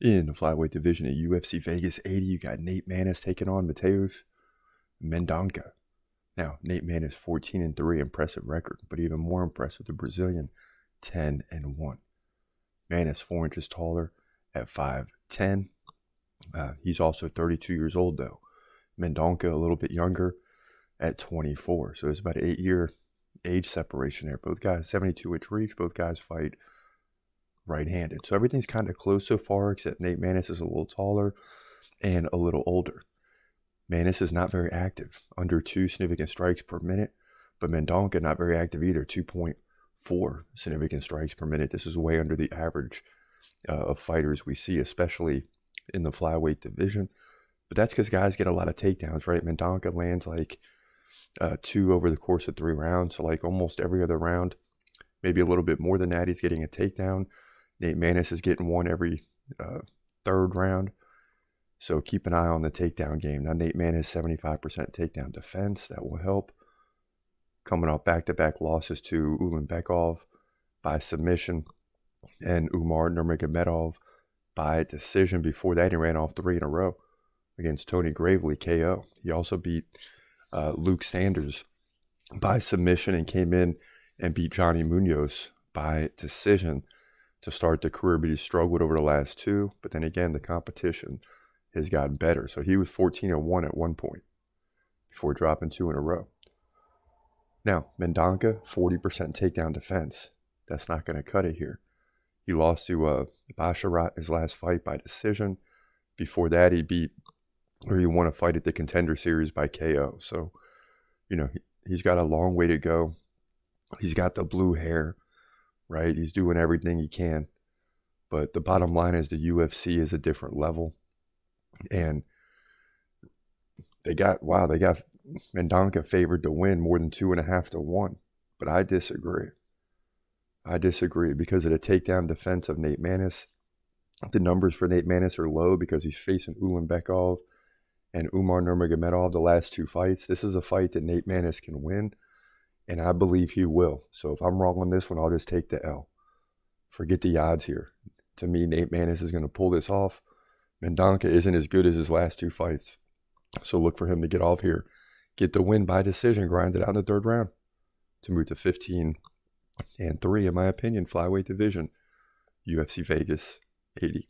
In the flyweight division at UFC Vegas 80, you got Nate Maness taking on Mateus Mendonca. Now, Nate Maness 14-3, impressive record, but even more impressive, the Brazilian 10-1. Maness 4 inches taller at 5'10". He's also 32 years old though. Mendonca a little bit younger at 24. So there's about an 8-year age separation there. Both guys 72-inch reach. Both guys fight right-handed. So everything's kind of close so far, except Nate Maness is a little taller and a little older. Maness is not very active, under 2 significant strikes per minute, but Mendonca not very active either, 2.4 significant strikes per minute. This is way under the average of fighters we see, especially in the flyweight division. But that's because guys get a lot of takedowns, right? Mendonca lands like 2 over the course of 3 rounds, so like almost every other round, maybe a little bit more than that, he's getting a takedown. Nate Maness is getting one every 3rd round. So keep an eye on the takedown game. Now, Nate Maness 75% takedown defense. That will help. Coming off back-to-back losses to Ulanbekov by submission and Umar Nurmagomedov by decision. Before that, he ran off 3 in a row against Tony Gravely, KO. He also beat Luke Sanders by submission and came in and beat Johnny Munoz by decision to start the career, but he struggled over the last 2. But then again, the competition has gotten better. So he was 14-1 at one point before dropping 2 in a row. Now, Mendonca, 40% takedown defense. That's not going to cut it here. He lost to Basharat his last fight by decision. Before that, he won a fight at the Contender Series by KO. So, he's got a long way to go. He's got the blue hair, right? He's doing everything he can. But the bottom line is the UFC is a different level. And they got Mendonca favored to win more than 2.5 to 1. But I disagree. Because of the takedown defense of Nate Maness. The numbers for Nate Maness are low because he's facing Ulanbekov and Umar Nurmagomedov the last 2 fights. This is a fight that Nate Maness can win, and I believe he will. So if I'm wrong on this one, I'll just take the L. Forget the odds here. To me, Nate Maness is going to pull this off. Mendonca isn't as good as his last 2 fights. So look for him to get off here. Get the win by decision, grind it out in the 3rd round to move to 15-3, in my opinion, flyweight division, UFC Vegas 80.